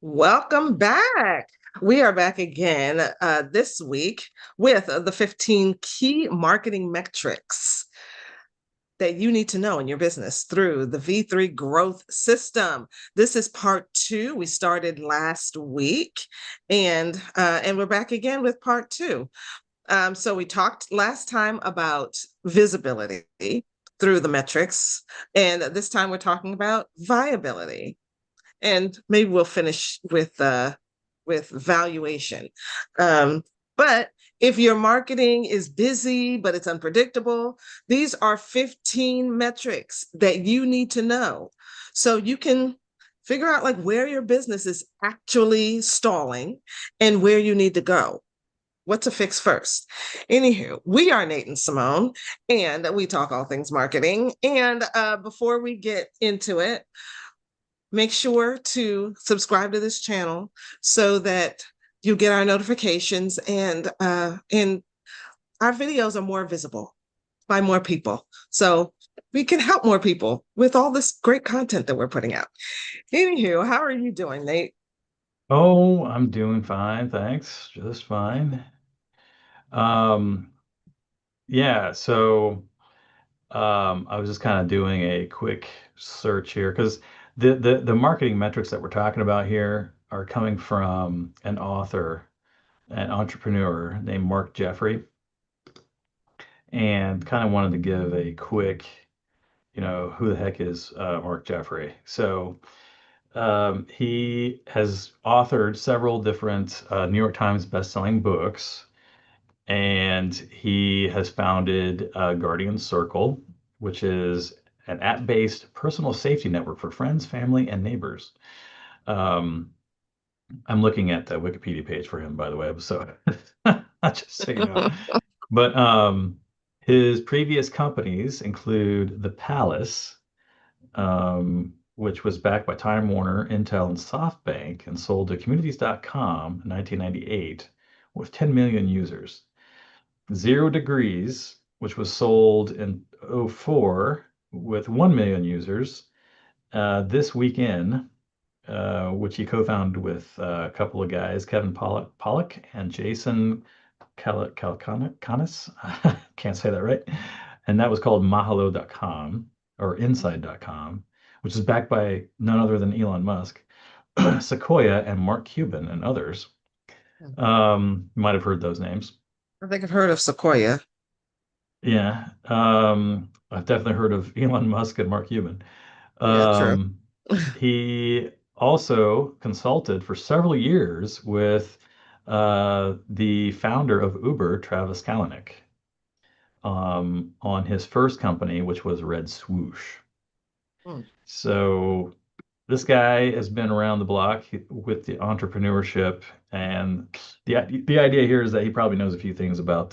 Welcome back. We are back again this week with the 15 key marketing metrics that you need to know in your business through the V3 growth system. This is part 2. We started last week and we're back again with part 2. So we talked last time about visibility through the metrics, and this time we're talking about viability, and maybe we'll finish with valuation. But if your marketing is busy but it's unpredictable, these are 15 metrics that you need to know so you can figure out like where your business is actually stalling and where you need to go. What to fix first. Anywho, we are Nate and Simone, and we talk all things marketing. And before we get into it, make sure to subscribe to this channel so that you get our notifications, and our videos are more visible by more people. So we can help more people with all this great content that we're putting out. Anywho, how are you doing, Nate? Oh, I'm doing fine, thanks. Just fine. Um, yeah, so I was just kind of doing a quick search here because the marketing metrics that we're talking about here are coming from an author, an entrepreneur named Mark Jeffrey, and kind of wanted to give a quick, who the heck is Mark Jeffrey? He has authored several different New York Times best-selling books, and he has founded Guardian Circle, which is an app-based personal safety network for friends, family, and neighbors. Um, I'm looking at the Wikipedia page for him, by the way, so just so you know. But his previous companies include The Palace, which was backed by Time Warner, Intel, and SoftBank, and sold to communities.com in 1998 with 10 million users. Zero Degrees, which was sold in '04 with 1 million users. This Weekend, which he co-founded with a couple of guys, Kevin Pollock and Jason Calacanis. Can't say that right. And that was called Mahalo.com or Inside.com, which is backed by none other than Elon Musk, Sequoia, and Mark Cuban, and others. You might have heard those names. I think I've heard of Sequoia. Yeah, I've definitely heard of Elon Musk and Mark Cuban. Yeah, true. Um, he also consulted for several years with the founder of Uber, Travis Kalanick, on his first company, which was Red Swoosh. Hmm. So this guy has been around the block with the entrepreneurship, and the idea here is that he probably knows a few things about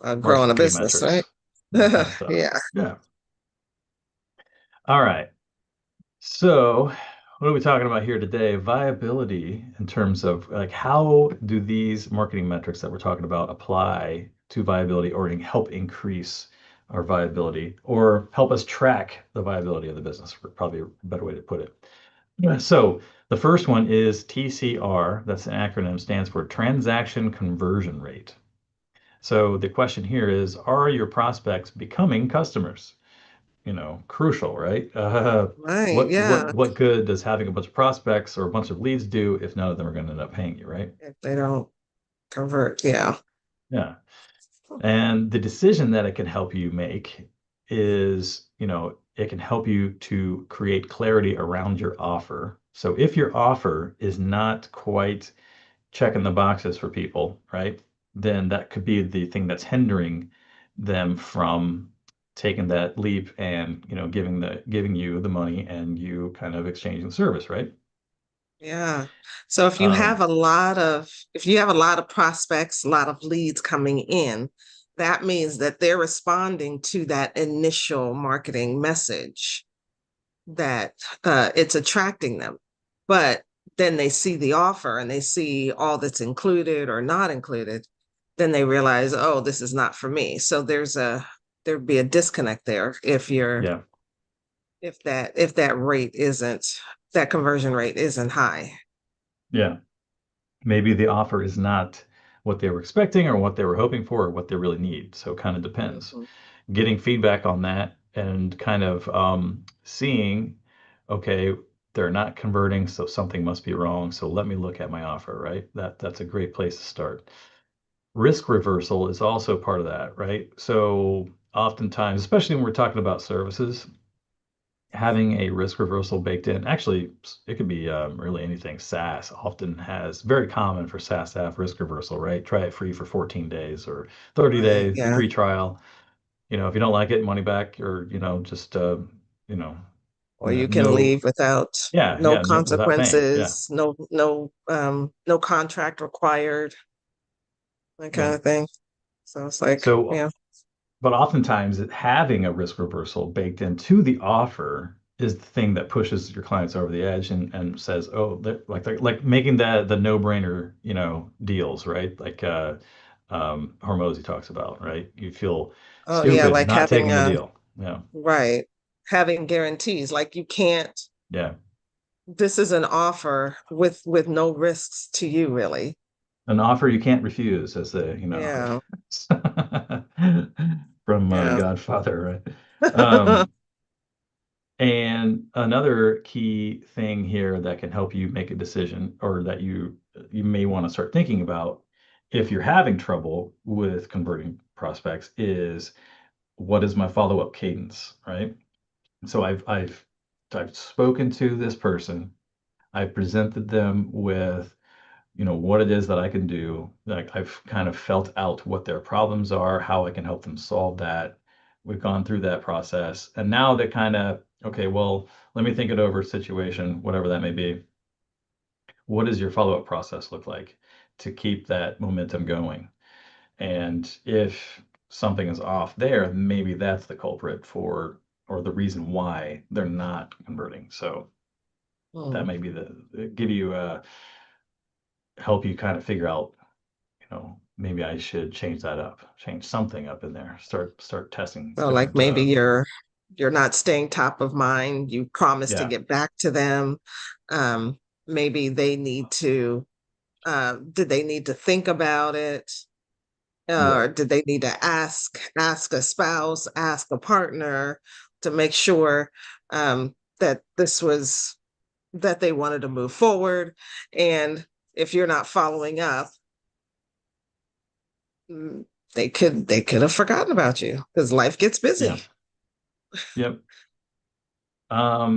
Growing a marketing business, right? metrics, that kind of stuff. Yeah. Yeah. All right. So, what are we talking about here today? Viability in terms of like how do these marketing metrics that we're talking about apply to viability or help increase our viability or help us track the viability of the business, probably a better way to put it. Yeah. So, the first one is TCR, that's an acronym, stands for Transaction Conversion Rate. So, the question here is, are your prospects becoming customers? Crucial, right? Right. What Yeah. what what good does having a bunch of prospects or a bunch of leads do if none of them are going to end up paying you, right? If they don't convert, yeah. Yeah. And the decision that it can help you make is, it can help you to create clarity around your offer. So if your offer is not quite checking the boxes for people, right? Then that could be the thing that's hindering them from taking that leap and, giving you the money and you kind of exchanging the service, right? Yeah. So Um, if you have a lot of prospects, a lot of leads coming in, that means that they're responding to that initial marketing message, that it's attracting them. But then they see the offer and they see all that's included or not included, then they realize, oh, this is not for me. So there'd be a disconnect there if yeah. that rate isn't that conversion rate isn't high. Yeah. Maybe the offer is not what they were expecting or what they were hoping for or what they really need. So it kind of depends. Mhm. Getting feedback on that and kind of seeing, okay, they're not converting, so something must be wrong. So let me look at my offer, right? That's a great place to start. Risk reversal is also part of that, right? So oftentimes, especially when we're talking about services, having a risk reversal baked in, actually, it could be really anything. SaaS often has very common for SaaS to have risk reversal, right? Try it free for 14 days or 30 Right. days, Yeah. free trial. If you don't like it, money back or, just, you know, Or you can no, leave without yeah, no yeah, no, without paying. Yeah, consequences, no contract required, that yeah. kind of thing. So it's like, So yeah. But oftentimes, having a risk reversal baked into the offer is the thing that pushes your clients over the edge and says, "Oh, like making the no-brainer, deals, right? Like Hormozy talks about, right? You feel Oh yeah, stupid like not having taking the a deal. Yeah, right, having guarantees. Like you can't, yeah. this is an offer with no risks to you really. An offer you can't refuse, as the Yeah. from Yeah. Godfather, right? And another key thing here that can help you make a decision or that you may want to start thinking about if you're having trouble with converting prospects is what is my follow-up cadence, right? So I've spoken to this person, I've presented them with what it is that I can do. Like I've kind of felt out what their problems are, how I can help them solve that. We've gone through that process. And now they're kind of, okay, well, let me think it over situation, whatever that may be. What does your follow-up process look like to keep that momentum going? And if something is off there, maybe that's the culprit for or the reason why they're not converting. So that Hmm. may be give you help you kind of figure out maybe I should change that up, change something up in there, start testing So like different, maybe you're not staying top of mind. You promise to yeah, get back to them. Maybe they need to did they need to think about it? yeah, Or did they need to ask a spouse, ask a partner to make sure that this was that they wanted to move forward? And if you're not following up, mm, they could have forgotten about you because life gets yeah, busy. yep.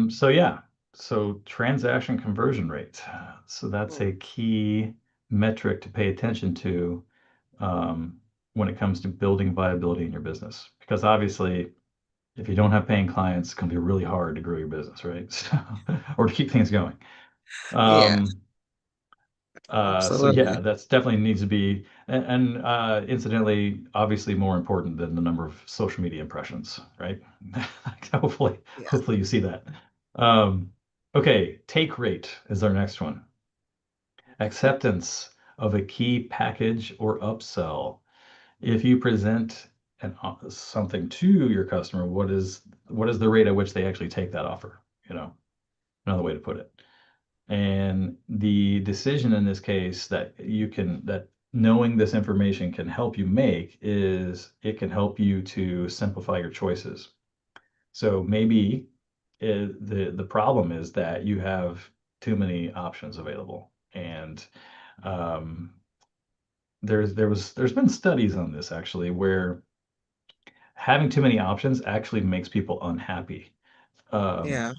So yeah, so transaction conversion rate. So that's Mm. a key metric to pay attention to um, when it comes to building viability in your business. Because obviously, if you don't have paying clients, it's going to be really hard to grow your business, right? So, or to keep things going. Yeah, Um, so absolutely. yeah, that's definitely needs to be, and incidentally, obviously more important than the number of social media impressions, right? Hopefully, Yeah, hopefully you see that. Um, okay, take rate is our next one. Acceptance of a key package or upsell. If you present something to your customer, what is the rate at which they actually take that offer? Another way to put it. And the decision in this case that knowing this information can help you make is it can help you to simplify your choices. So maybe the problem is that you have too many options available. And um, there's been studies on this actually where having too many options actually makes people unhappy. Um, yeah.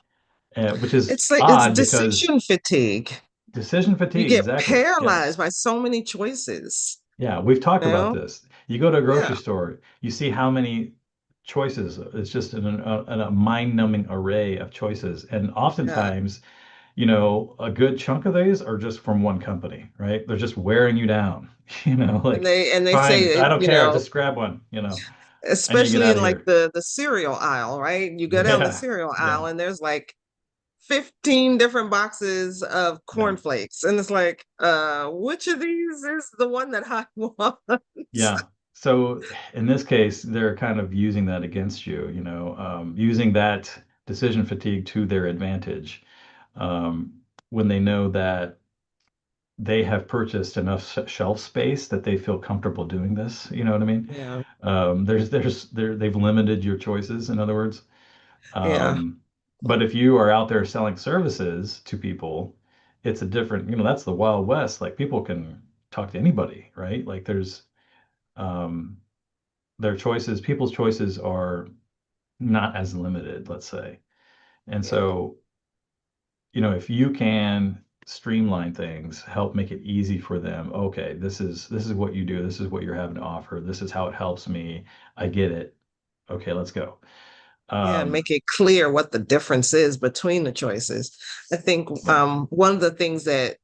which is It's like it's odd because decision fatigue. decision You fatigue, get exactly. paralyzed Yes. by so many choices, Yeah, we've talked you about know? this. You go to a Yeah, grocery store, you see how many choices. It's just a mind-numbing array of choices. And yeah. oftentimes, a good chunk of these are just from one company, right? They're just wearing you down. And Like, they fine, say, I don't care, just grab one, I need to get especially out in of like here. the cereal aisle, right? You go down the Yeah, cereal yeah, aisle and there's like 15 different boxes of yeah, cornflakes. And it's like, which of these is the one that I want? yeah. So in this case, they're kind of using that against you, using that decision fatigue to their advantage. when they know that they have purchased enough shelf space that they feel comfortable doing this. You know what I mean? Yeah. They've limited your choices, in other words. Yeah. Um, but if you are out there selling services to people, it's a different, that's the Wild West. Like people can talk to anybody, right? Like um, their choices, people's choices are not as limited, let's say. And Yeah. so, if you can streamline things, help make it easy for them. Okay, this is what you do. This is what you're having to offer. This is how it helps me. I get it. Okay, let's go. Yeah, and Um, make it clear what the difference is between the choices. I think yeah. one of the things that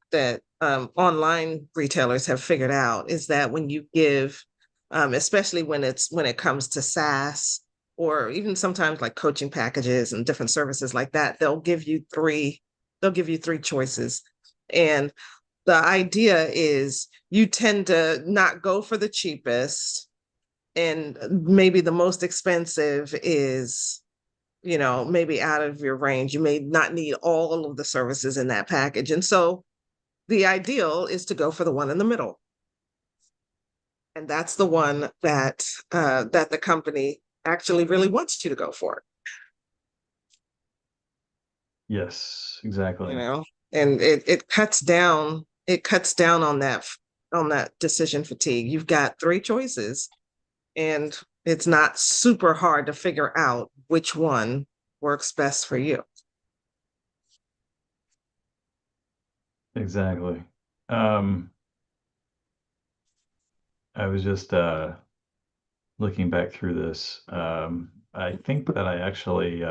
online retailers have figured out is that when you give, especially when it comes to SaaS or even sometimes like coaching packages and different services like that, they'll give you three choices. And the idea is you tend to not go for the cheapest, and maybe the most expensive is, maybe out of your range. You may not need all of the services in that package. And so the ideal is to go for the one in the middle. And that's the one that the company actually really wants you to go for, Yes, you exactly. know, and it cuts down on that decision fatigue. You've got three choices, and it's not super hard to figure out which one works best for you. Exactly. Um, I was just looking back through this. I think that I actually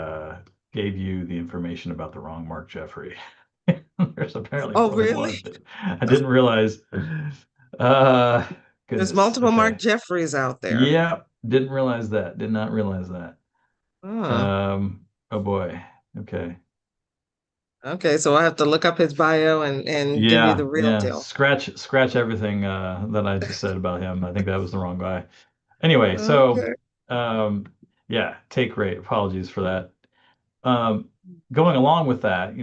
gave you the information about the wrong Mark Jeffrey. There's apparently Oh, more than really? one. I didn't realize. Uh, There's Goodness. multiple Mark Okay. Jeffries out there. Yeah, didn't realize that. Did not realize that. Oh, Oh boy. Okay. okay. So I have to look up his bio and give you Yeah, the real yeah. deal. Scratch everything that I just said about him. I think that was the wrong guy. Anyway, so Okay. um, yeah, take rate. Apologies for that. Um, Going along with that,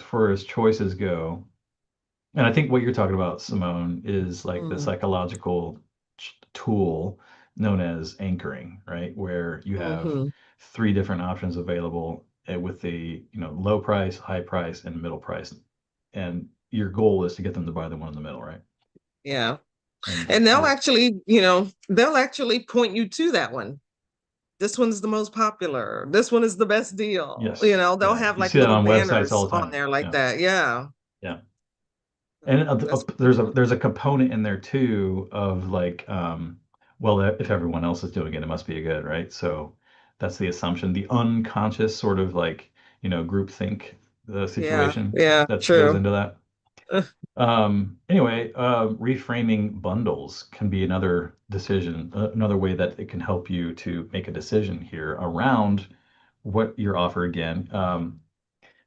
for as choices go, and I think what you're talking about, Simone, is like the Mm, psychological tool known as anchoring, right? Where you have hmm. three different options available with the, low price, high price, and middle price. And your goal is to get them to buy the one in the middle, right? Yeah. And And you're they'll actually point you to that one. This one's the most popular. This one is the best deal. yes, They'll yeah. have You like see that little on websites banners all the on time. there like Yeah, that. Yeah. yeah. And That's there's a component in there too of like, well, if everyone else is doing it, it must be good, right? So that's the assumption, the unconscious sort of like, groupthink yeah, situation yeah, that goes true. into that. Anyway, reframing bundles can be another decision, another way that it can help you to make a decision here around what your offer again.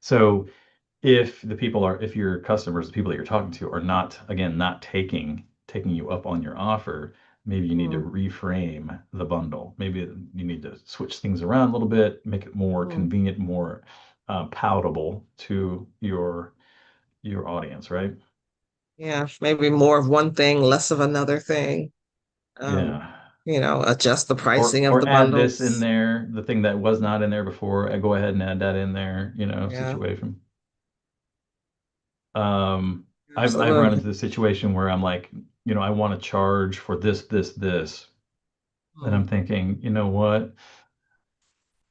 So if your customers, the people that you're talking to are not, again, not taking you up on your offer, maybe you need to Mm, reframe the bundle. Maybe you need to switch things around a little bit, make it more mm. convenient, more palatable to your audience, right? Yeah, maybe more of one thing, less of another thing. Um, Yeah. Adjust the Or pricing of or the add this in bundles. there, the thing that was not in there before, I go ahead and add that in there, Yeah, situation. I've run absolutely. into the situation where I'm like, I want to charge for this, and Mm, I'm thinking, you know what?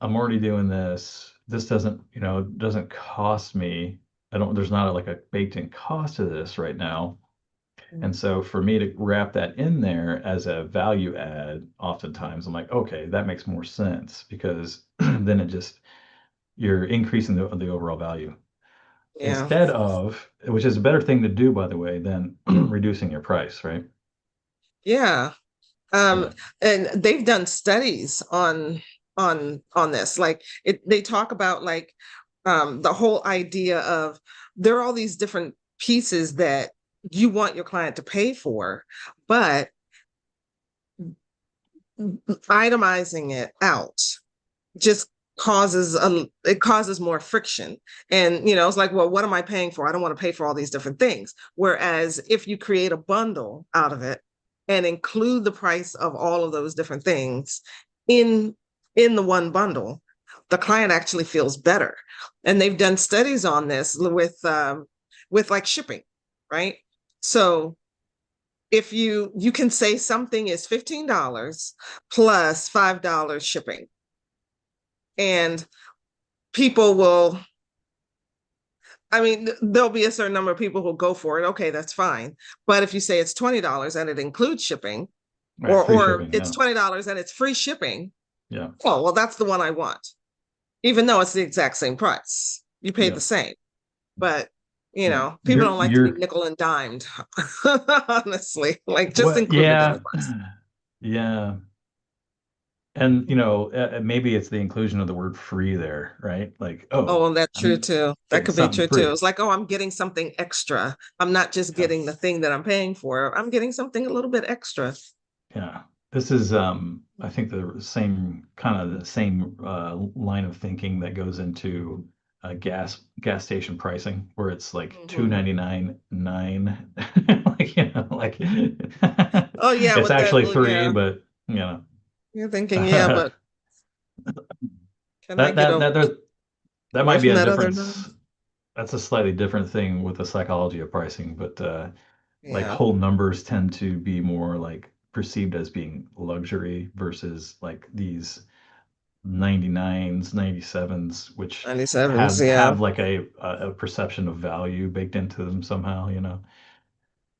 I'm already doing this. This doesn't cost me. There's not like a baked in cost to this right now. mm. And so for me to wrap that in there as a value add, oftentimes I'm like, okay, that makes more sense because then you're increasing the overall value Yeah, instead of, which is a better thing to do, by the way, than reducing your price, right? yeah. Yeah. And they've done studies on this. Like they talk about like the whole idea of there are all these different pieces that you want your client to pay for, but itemizing it out, just it causes more friction. And it's like, well, what am I paying for? I don't want to pay for all these different things. Whereas if you create a bundle out of it and include the price of all of those different things in in the one bundle, the client actually feels better. And they've done studies on this with like shipping, right? So if you can say something is $15 plus $5 shipping, and people will, I mean, there'll be a certain number of people who'll go for it. Okay, that's fine. But if you say it's $20 and it includes shipping, Right. Free or shipping. it's Yeah. $20 and it's free shipping, Yeah. oh, well, that's the one I want, even though it's the exact same price. You pay Yeah. the same. But Yeah. people don't like to be You're nickel and dimed, honestly. Like, just what? include it in the Yeah. price. Yeah. And maybe it's the inclusion of the word free there, right? Like, Oh, oh, well, that's true I'm too. That getting could be something true too. free. It's like, oh, I'm getting something extra. I'm not just Yeah. getting the thing that I'm paying for. I'm getting something a little bit extra. Yeah. This is I think the same kind of the same line of thinking that goes into gas station pricing where it's like Hmm. 2.99 9 like like Oh yeah, it's with that. actually Well, free, yeah, but you're thinking, yeah, that but can I that get that there that away might be from a that other number? difference. That's a slightly different thing with the psychology of pricing, but like Yeah, whole numbers tend to be more like perceived as being luxury versus like these 99s, 97s, which 97s. Yeah, have like a perception of value baked into them somehow,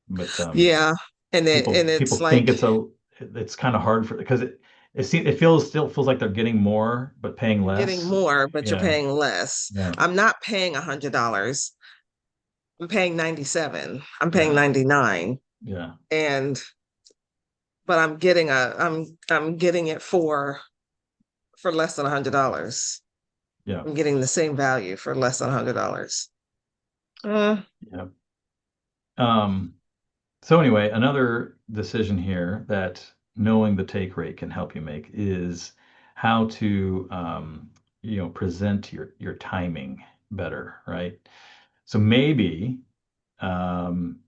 But yeah, and it's people think like it's kind of hard for because it feels still feels like they're getting more but paying you're getting less. more, but you're Yeah, paying less. yeah, I'm not paying $100. I'm paying 97. I'm paying yeah, 99, yeah, and but I'm getting it for less than $100. yeah, I'm getting the same value for less than $100. Uh, yeah. Um, So anyway, another decision here that knowing the take rate can help you make is how to present your timing better, right? So um,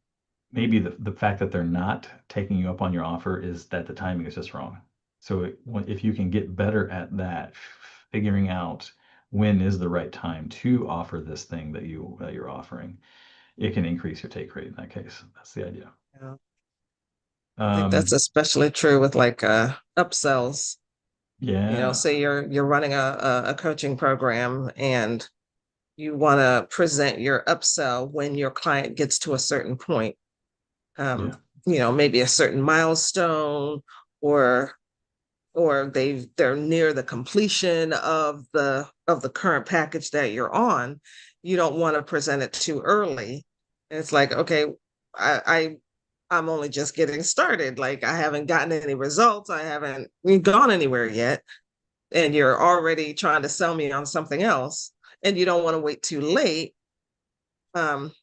maybe the fact that they're not taking you up on your offer is that the timing is just wrong. So if you can get better at that, figuring out when is the right time to offer this thing that you're offering, it can increase your take rate in that case. That's the idea. yeah. I think that's Um, especially true with like upsells. yeah, Say you're running a coaching program and you want to present your upsell when your client gets to a certain point. Um, yeah, maybe a certain milestone, or they're near the completion of the current package that you're on. You don't want to present it too early. It's like, okay, I I'm only just getting started. Like, I haven't gotten any results. I haven't gone anywhere yet. And you're already trying to sell me on something else. And you don't want to wait too late, um,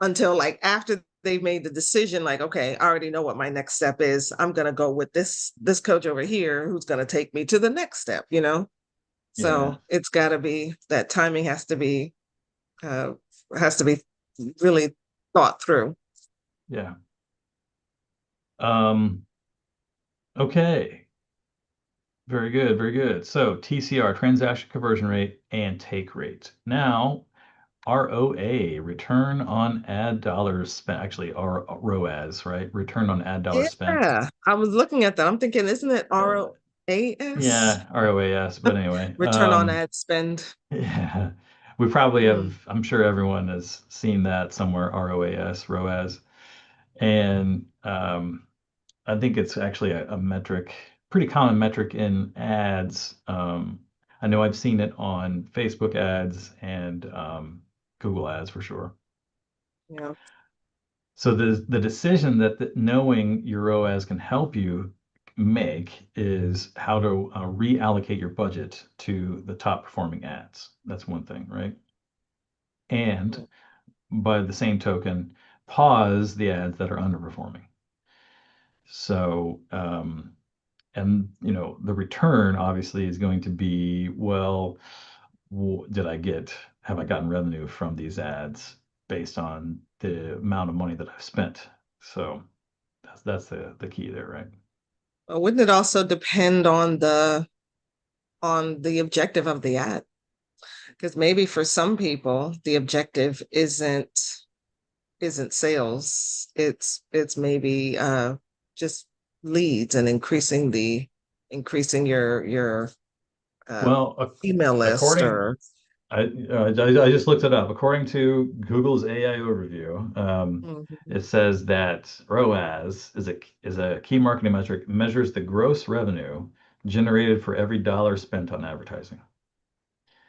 until like after they've made the decision, like, okay, I already know what my next step is. I'm gonna go with this coach over here who's gonna take me to the next step. yeah, So it's gotta be that timing uh has to be really thought through. yeah. Um, okay. Very good, very good. So TCR, transaction conversion rate, and take rate. Now, ROA, return on ad dollars spent, actually, or ROAS, right? Return on ad dollars spent. Yeah, I was looking at that. I'm thinking, isn't it Uh, ROAS? yeah, ROAS, but anyway, Return on ad spend. yeah, we probably Mm, have, I'm sure everyone has seen that somewhere, ROAS, ROAS. And I think it's actually a metric, pretty common metric in ads. I know I've seen it on Facebook ads and Google ads for sure. yeah. So the decision that knowing your ROAS can help you make is how to reallocate your budget to the top performing ads. That's one thing, right? And Mm. by the same token, pause the ads that are underperforming. So and the return obviously is going to be, well, did I get have I gotten revenue from these ads based on the amount of money that I've spent? So that's the key there, right? Wouldn't it also depend on the objective of the ad? Because maybe for some people, the objective isn't sales. It's maybe just leads and increasing your uh Well, email list according or I just looked it up. According to Google's AI overview, Mhm. it says that ROAS is a key marketing metric, measures the gross revenue generated for every dollar spent on advertising.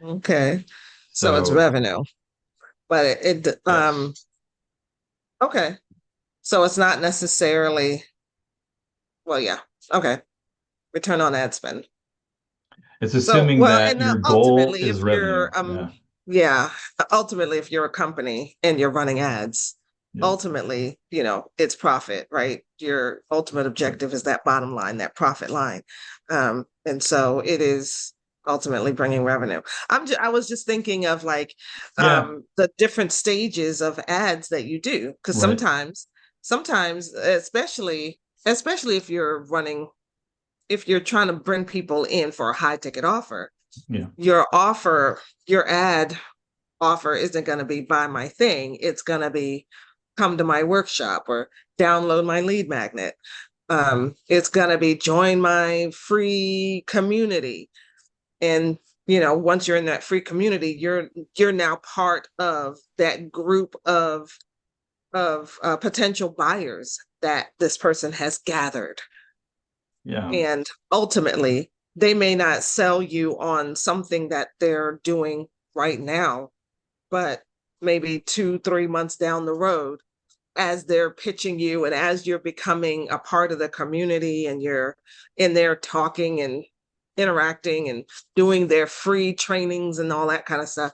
Okay. So it's So revenue, but yes, okay. So it's not necessarily, well, yeah. Okay. Return on ad spend. it's So, assuming well, that and your goal ultimately, if is revenue. you're, Yeah, yeah, ultimately, if you're a company and you're running ads, yeah, ultimately, it's profit, right? Your ultimate objective is that bottom line, that profit line. And so it is ultimately bringing revenue. I was just thinking of like yeah, the different stages of ads that you do, because right, sometimes, especially if you're trying to bring people in for a high ticket offer, yeah, your offer, your ad offer isn't going to be buy my thing. It's going to be come to my workshop or download my lead magnet. It's going to be join my free community. And once you're in that free community, you're now part of that group of potential buyers that this person has gathered. yeah. And ultimately, they may not sell you on something that they're doing right now, but maybe 2, 3 months down the road, as they're pitching you and as you're becoming a part of the community and you're in there talking and interacting and doing their free trainings and all that kind of stuff,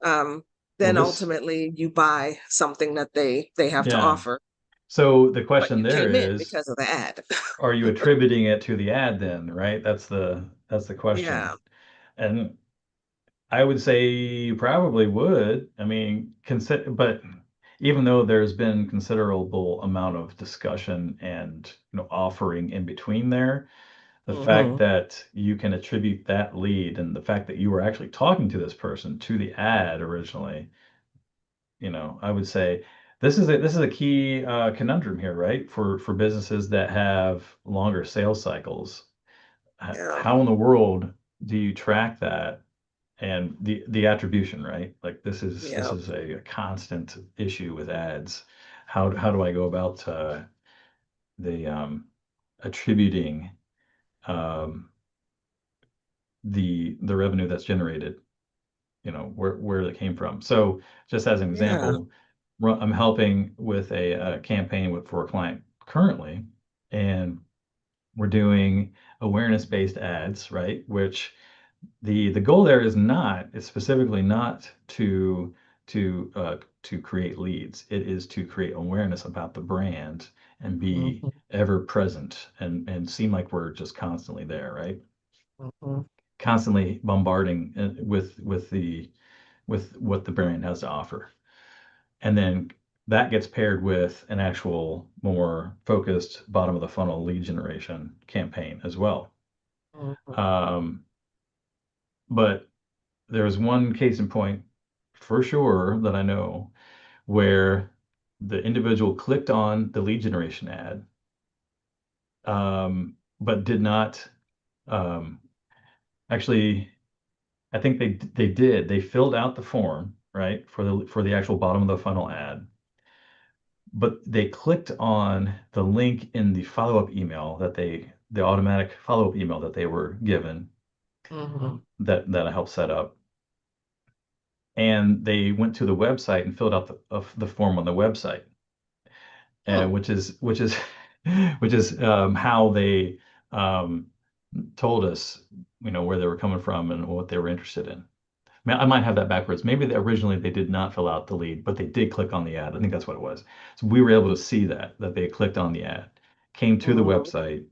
um, Well, then this, ultimately you buy something that they have to yeah. offer. So the But question you there came in is, because of the ad. are you attributing it to the ad then, right? That's the Yeah. question. And I would say you probably would. I mean, consider, but even though there's been considerable amount of discussion and offering in between there, the fact Hmm. that you can attribute that lead and the fact that you were actually talking to this person to the ad originally, I would say this is a key conundrum here, right? For businesses that have longer sales cycles. Yeah. How in the world do you track that? And the attribution, right? Like this Yeah. is a constant issue with ads. How do I go about the attributing um, the revenue that's generated, where it came from. So just as an Yeah. example, I'm helping with a campaign for a client currently, and we're doing awareness-based ads, right? Which the goal there is specifically not to create leads. It is to create awareness about the brand and be Hmm. ever present and seem like we're just constantly there, right? Hmm. Constantly bombarding with what the brand has to offer. And then that gets paired with an actual more focused bottom of the funnel lead generation campaign as well. Hmm. Um, but there's one case in point for sure that I know where the individual clicked on the lead generation ad, but did not um, actually. I think they did. They filled out the form, right, for the actual bottom of the funnel ad, but they clicked on the link in the follow-up email the automatic follow-up email that they were given Hmm. that I helped set up, and they went to the website and filled out the form on the website, Hmm. which is which is how they um, told us, where they were coming from and what they were interested in. I might have that backwards. Maybe originally they did not fill out the lead, but they did click on the ad. I think that's what it was. So we were able to see that they clicked on the ad, came to the Hmm. website,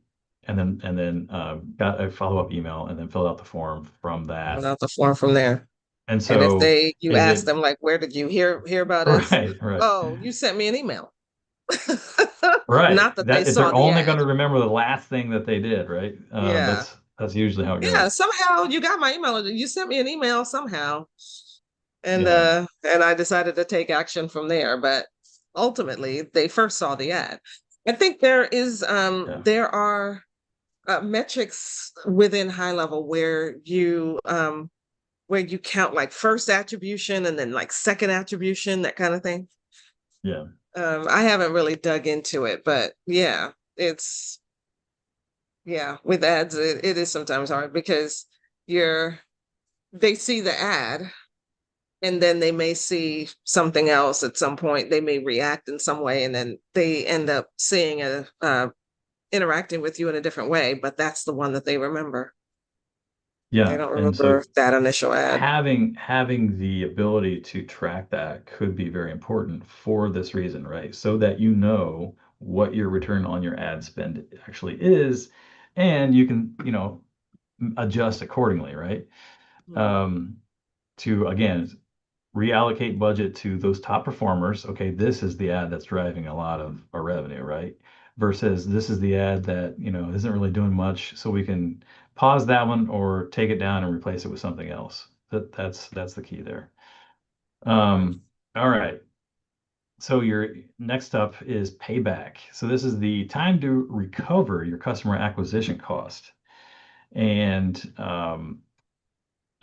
got a follow-up email and then filled out the form from Fill that. out the form from there. And And if so you is ask it them like, where did you hear about us? right, right, Oh, you sent me an email. right? Not that they That if saw they're the only ad. going to remember the last thing that they did, right? Yeah. That's usually how it Yeah. goes. Somehow you got my email. You sent me an email somehow. Yeah, And I decided to take action from there. But ultimately they first saw the ad. I think yeah, there are metrics within high level where you count like first attribution and then like second attribution, that kind of thing. yeah, I haven't really dug into it, but yeah, it's yeah, with ads, it is sometimes hard because you're they see the ad and then they may see something else at some point. They may react in some way, and then they end up seeing interacting with you in a different way, but that's the one that they remember. They yeah. don't And so remember that initial ad. having the ability to track that could be very important for this reason, right? So that you know what your return on your ad spend actually is, and you can, adjust accordingly, right? Mhm. Um, to again reallocate budget to those top performers. Okay, this is the ad that's driving a lot of our revenue, right? Versus this is the ad that, isn't really doing much, so we can pause that one or take it down and replace it with something else. That's the key there. Right. All right. So your next up is payback. So this is the time to recover your customer acquisition cost. And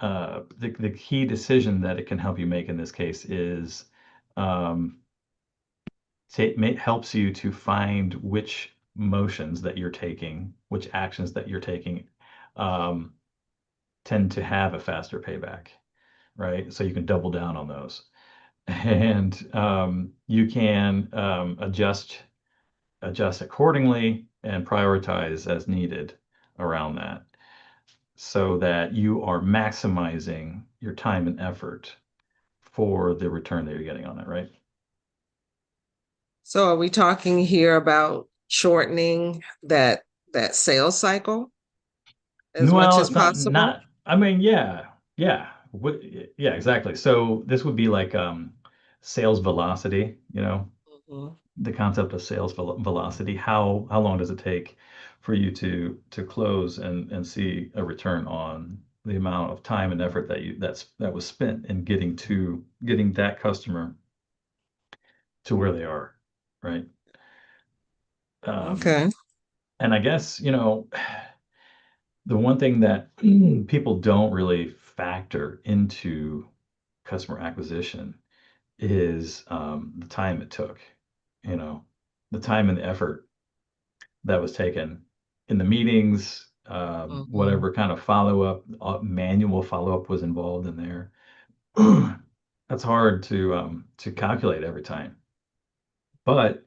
the key decision that it can help you make in this case is um, helps you to find which motions that you're taking, which actions that you're taking um, tend to have a faster payback, right? So you can double down on those. And you can adjust accordingly and prioritize as needed around that so that you are maximizing your time and effort for the return that you're getting on it, right? So are we talking here about shortening that sales cycle as much Well, as it's not possible? not. I mean, yeah, yeah, yeah, exactly. So this would be like sales velocity, Mhm. the concept of sales velocity. How long does it take for you to close and see a return on the amount of time and effort that was spent in getting that customer to where they are, right? Um, Okay. and I guess, the one thing that people don't really factor into customer acquisition is the time it took, you know, the time and the effort that was taken in the meetings, Mhm. whatever kind of follow-up, manual follow-up was involved in there. That's hard to calculate every time. But,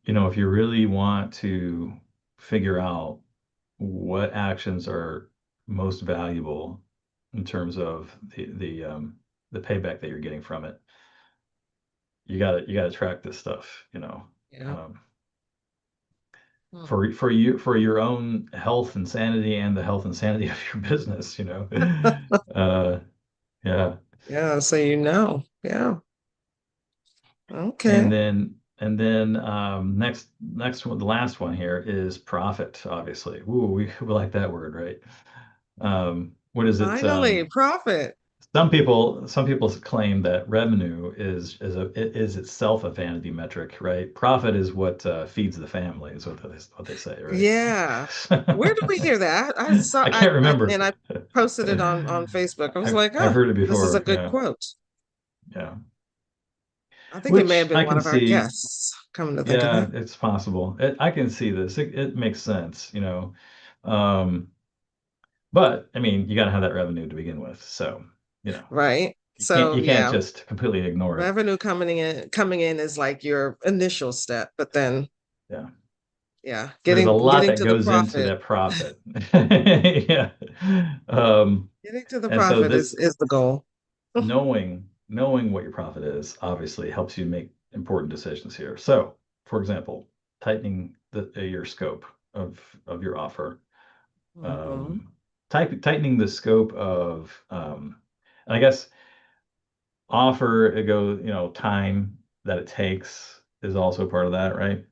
if you really want to figure out what actions are most valuable in terms of the payback that you're getting from it, you gotta track this stuff, Yeah. um, Hmm. for your own health and sanity and the health and sanity of your business, uh, yeah. Yeah, so you know. Yeah. And Okay. then next one, the last one here is profit, obviously. Ooh, we like that word, right? What is it? Finally, profit. Some people claim that revenue is itself a vanity metric, right? Profit is what feeds the family, is what they say, right? Yeah. Where did we hear that? I saw I can't I remember. and I posted it on Facebook. I was I've like, I've oh, heard it this is a before. good Yeah, quote. yeah. I think it may have Which been I one can of our see. guests, coming to think of Yeah, it. it's possible. I can see this. It makes sense. Um, but I mean, you got to have that revenue to begin with. So, you know, Right. you can't So you can't yeah, just completely ignore it. revenue coming in is like your initial step, but then Yeah. yeah, There's a lot getting that to the goes into profit. that profit. Yeah. Um, Getting to the and so profit this is the goal. knowing what your profit is obviously helps you make important decisions here. So, for example, tightening your scope. of your offer. Mhm. Um, tightening the scope of, and I guess offer it goes, time that it takes is also part of that, right?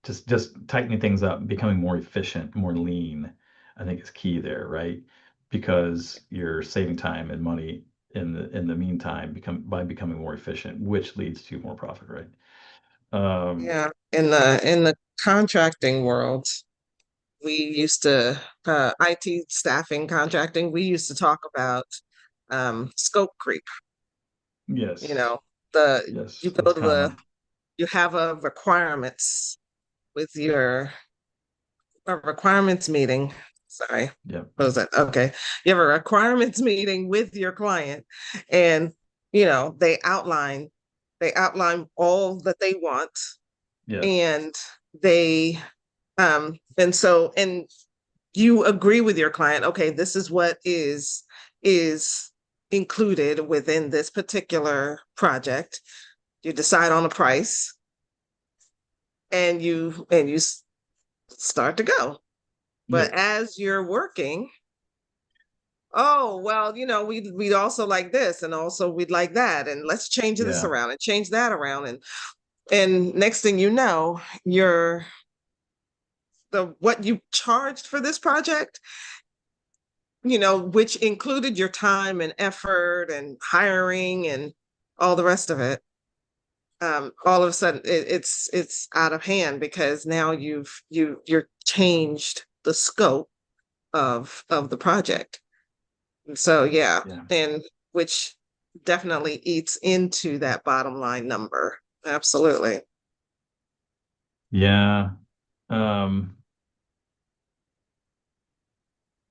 Just tightening things up, becoming more efficient, more lean, I think is key there, right? Because you're saving time and money in the meantime, becoming more efficient, which leads to more profit, right? Um, Yeah, in the contracting world, we used to IT staffing contracting, we used to talk about scope creep. You yes, know, the you yes, go that's to the common. you have a requirements with your a requirements meeting. Sorry, Yep, what was that? Okay. You have a requirements meeting with your client, and they outline all that they want, yes, and they and you agree with your client, okay, this is what is included within this particular project. You decide on a price, and you start to go. But yep, as you're working, oh well, we'd also like this, and also we'd like that, and let's change this yeah, around and change that around, and next thing you know, the what you charged for this project, which included your time and effort and hiring and all the rest of it. All of a sudden it's out of hand because now you're changed the scope of the project. And so yeah, yeah, and which definitely eats into that bottom line number. Absolutely. yeah. Um,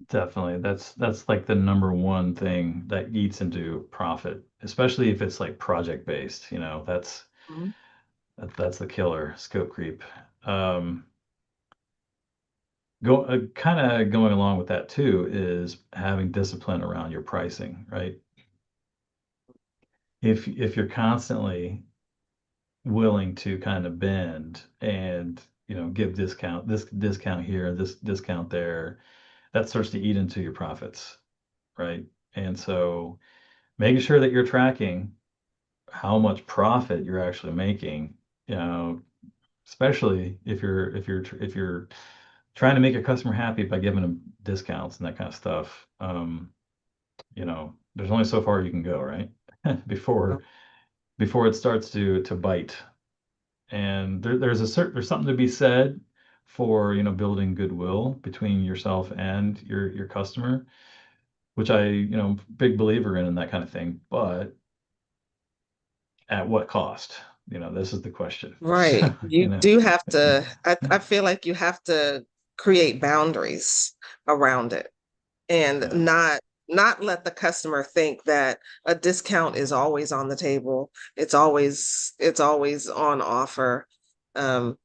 Definitely. That's like the number one thing that eats into profit, especially if it's like project based, Mhm. that's the killer, scope creep. Um, go Kind of going along with that too is having discipline around your pricing, right? If you're constantly willing to kind of bend and, give this discount here, this discount there, that starts to eat into your profits, right? And so making sure that you're tracking how much profit you're actually making, you know, especially if you're trying to make your customer happy by giving them discounts and that kind of stuff. There's only so far you can go, right? before before it starts to bite. And there's something to be said for, building goodwill between yourself and your customer, which I, big believer in that kind of thing. But at what cost? This is the question. Right. So, You do have to, I feel like you have to create boundaries around it, and yeah, not let the customer think that a discount is always on the table. It's always on offer. Um,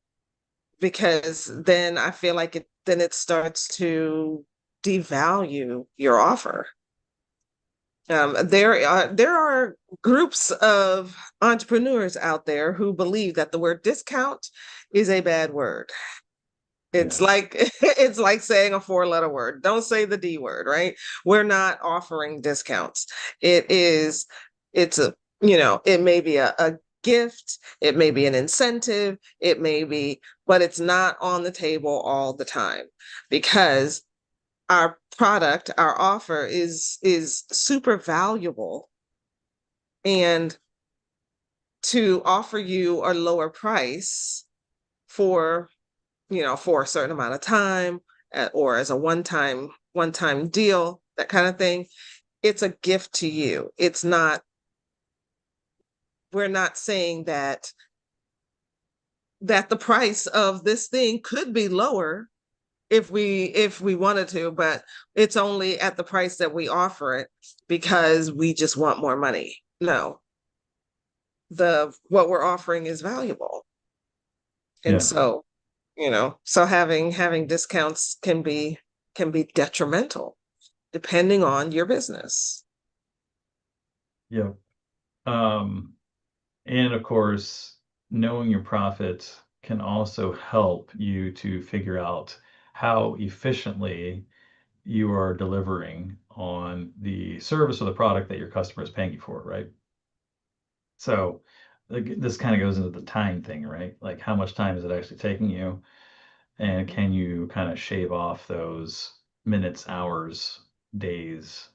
because then I feel like it starts to devalue your offer. There are groups of entrepreneurs out there who believe that the word discount is a bad word. It's yeah, like it's like saying a four-letter word. Don't say the D word, right? We're not offering discounts. It is, it may be a gift, it may be an incentive, it may be, but it's not on the table all the time because our product, our offer is super valuable, and to offer you a lower price for for a certain amount of time, or as a one time deal, that kind of thing, it's a gift to you. It's not We're not saying that the price of this thing could be lower if we wanted to, but it's only at the price that we offer it because we just want more money. No, the what we're offering is valuable. And yeah, so having discounts can be detrimental depending on your business. yeah. And of course, knowing your profit. can also help you to figure out how efficiently you are delivering on the service or the product that your customer is paying you for, right? So like, this kind of goes into the time thing, right? Like how much time is it actually taking you? And can you kind of shave off those minutes, hours, days,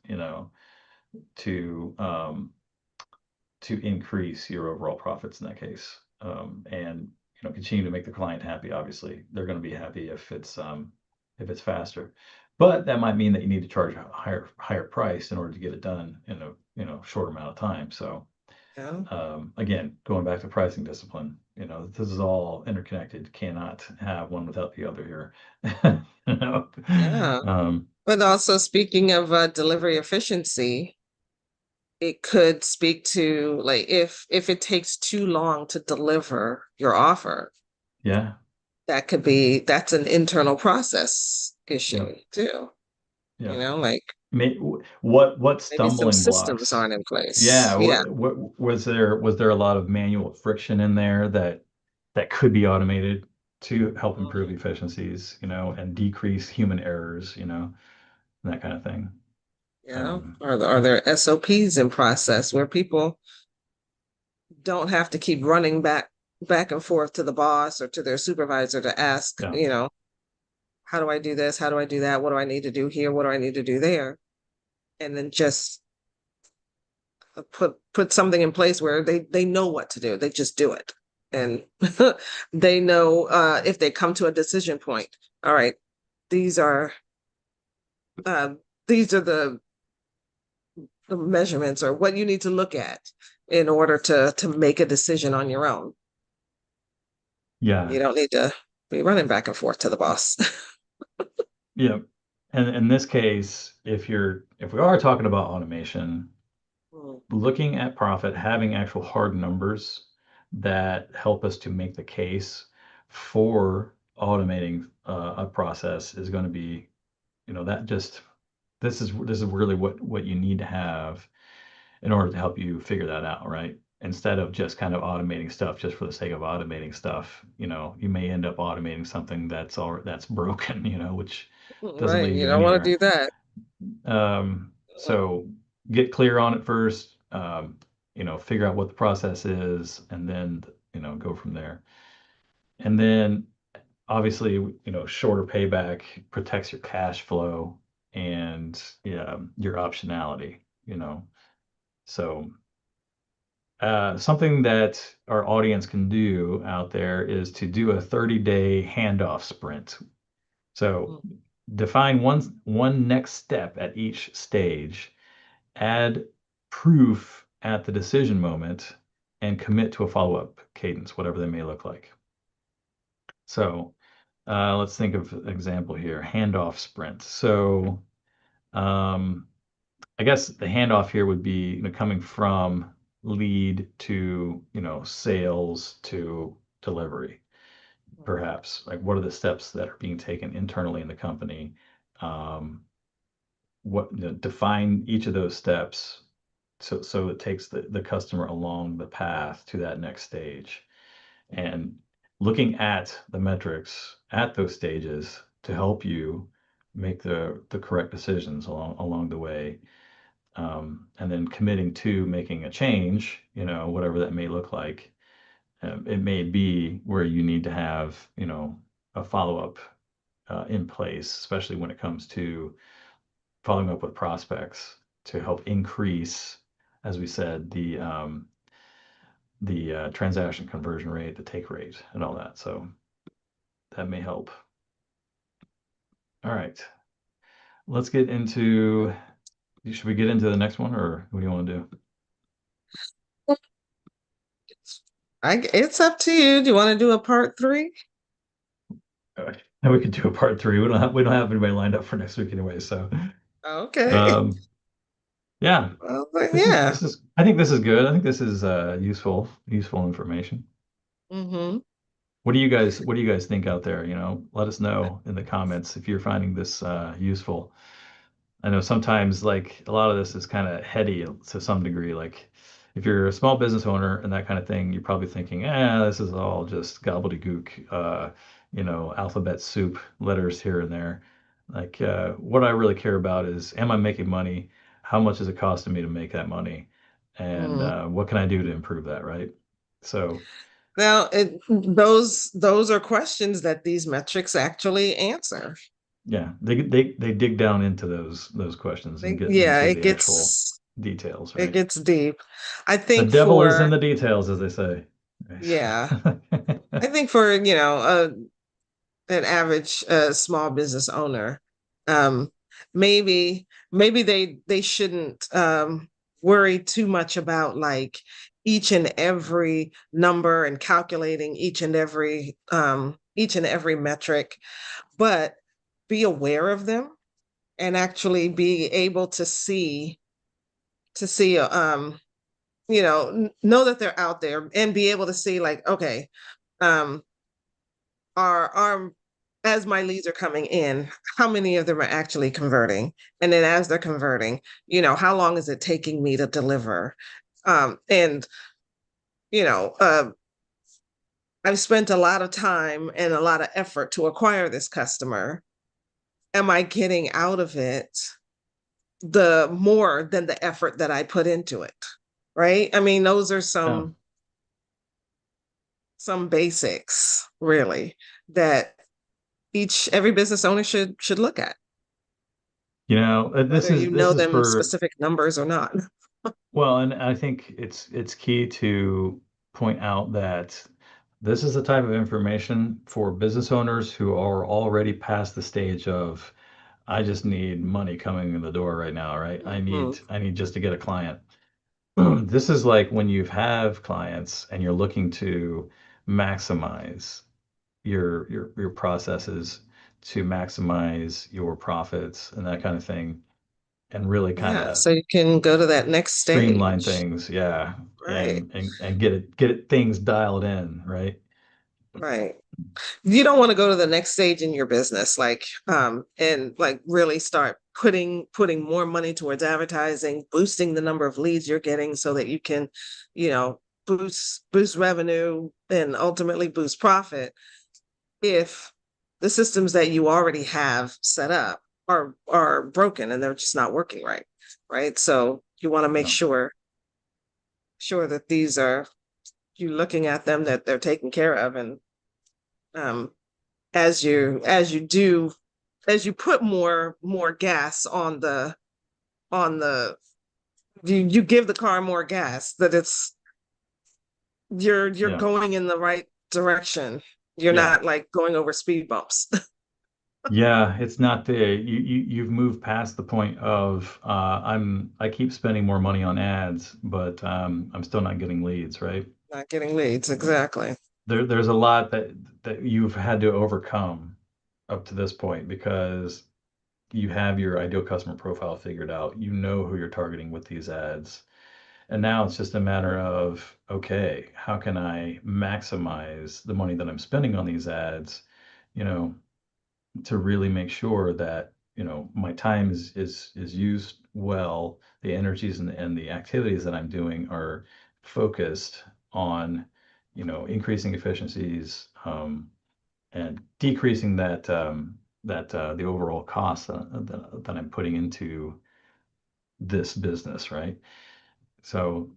to increase your overall profits in that case, and continue to make the client happy. Obviously, they're going to be happy if it's faster, but that might mean that you need to charge a higher price in order to get it done in a short amount of time. So Yeah. again, going back to pricing discipline, this is all interconnected. Cannot have one without the other here. you know? Yeah. Um, But also speaking of delivery efficiency, it could speak to like if it takes too long to deliver your offer, yeah, that's an internal process yeah, issue too. yeah. Like What maybe some stumbling systems blocks? aren't in place. Yeah, Yeah. what was there a lot of manual friction in there that could be automated to help improve Mhm. efficiencies, and decrease human errors, that kind of thing. Yeah. Um, Are there SOPs in process where people don't have to keep running back and forth to the boss or to their supervisor to ask, yeah, how do I do this? How do I do that? What do I need to do here? What do I need to do there? And then just put something in place where they know what to do. They just do it. And they know if they come to a decision point, all right, these are uh, these are the measurements or what you need to look at in order to make a decision on your own. yeah, You don't need to be running back and forth to the boss. yeah. And in this case, if we are talking about automation, Mm, looking at profit, having actual hard numbers that help us to make the case for automating a process is going to be, that just this is really what you need to have in order to help you figure that out, right? Instead of just kind of automating stuff just for the sake of automating stuff, you may end up automating something that's broken, which doesn't right. lead You you don't want to anywhere. do that. So get clear on it first, figure out what the process is, and then, go from there. And then obviously, shorter payback protects your cash flow and yeah, your optionality, So something that our audience can do out there is to do a 30-day handoff sprint. So Mm, define one next step at each stage, add proof at the decision moment, and commit to a follow-up cadence, whatever they may look like. So let's think of an example here, handoff sprint. So um, I guess the handoff here would be, coming from lead to, sales to delivery, perhaps. Like, what are the steps that are being taken internally in the company? Um, define each of those steps so it takes the customer along the path to that next stage. And looking at the metrics at those stages to help you make the correct decisions along the way, and then committing to making a change, whatever that may look like. It may be where you need to have, a follow-up in place, especially when it comes to following up with prospects to help increase, as we said, the transaction conversion rate, the take rate, and all that. So that may help. All right, let's get into. Should we get into the next one, or what do you want to do? mm. It's up to you. Do you want to do a part three? All right. And we could do a part three. We don't have anybody lined up for next week anyway. So, Okay. um, yeah, Well, then, this is yeah. this is. I think this is good. I think this is useful information. Hmm. What do you guys think out there? Let us know in the comments if you're finding this useful. I know sometimes like a lot of this is kind of heady to some degree. Like if you're a small business owner and that kind of thing, you're probably thinking, this is all just gobbledygook, alphabet soup, letters here and there. Like, what I really care about is, am I making money? How much is it costing me to make that money? And Mhm. what can I do to improve that, right? So, Now, those are questions that these metrics actually answer. yeah, they dig down into those questions and get Yeah, into the actual details, it right? gets deep. I The think devil is for in the details, as they say. yeah, I think for an average small business owner, um, maybe they shouldn't worry too much about like each and every number and calculating each and every metric, but be aware of them and actually be able to see know that they're out there and be able to see like, okay, um are as my leads are coming in, how many of them are actually converting? And then as they're converting, how long is it taking me to deliver? And you know, uh, I've spent a lot of time and a lot of effort to acquire this customer. Am I getting out of it the more than the effort that I put into it? Right? I mean, those are Yeah. some basics really that every business owner should look at, This whether is you this know is them for specific numbers or not. well, and I think it's key to point out that this is the type of information for business owners who are already past the stage of I just need money coming in the door right now, right? I Mhm. need I need just to get a client. This is like when you have clients and you're looking to maximize your processes to maximize your profits and that kind of thing, and really kind Yeah, of so you can go to that next streamline stage. things, yeah, Right, and get things dialed in, right? right. You don't want to go to the next stage in your business, like and like really start putting more money towards advertising, boosting the number of leads you're getting so that you can, boost revenue and ultimately boost profit if the systems that you already have set up are broken and they're just not working right. Right. So you want to make No, sure that these are you looking at them that they're taken care of and um as you put more gas on the you give the car more gas that you're yeah, going in the right direction. You're yeah, not like going over speed bumps. yeah. It's not the you've moved past the point of I keep spending more money on ads, but I'm still not getting leads, right? Not getting leads, exactly. There's a lot that you've had to overcome up to this point because you have your ideal customer profile figured out. You know who you're targeting with these ads. And now it's just a matter of, okay, how can I maximize the money that I'm spending on these ads, you know, to really make sure that, my time is used well, the energies and the activities that I'm doing are focused on, increasing efficiencies, and decreasing the overall cost that I'm putting into this business, right? So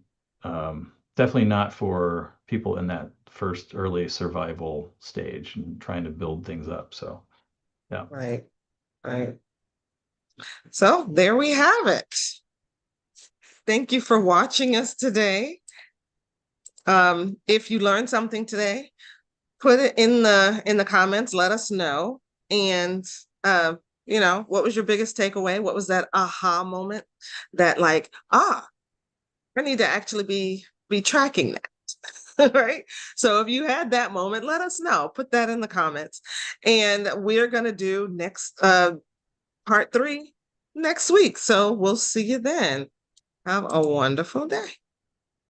definitely not for people in that first early survival stage and trying to build things up. So yeah, Right, right. So there we have it. Thank you for watching us today. If you learned something today, put it in the comments, let us know. And uh, what was your biggest takeaway? What was that aha moment that like, I need to actually be tracking that. Right. So if you had that moment, let us know. Put that in the comments. And we're gonna do next part 3 next week. So we'll see you then. Have a wonderful day.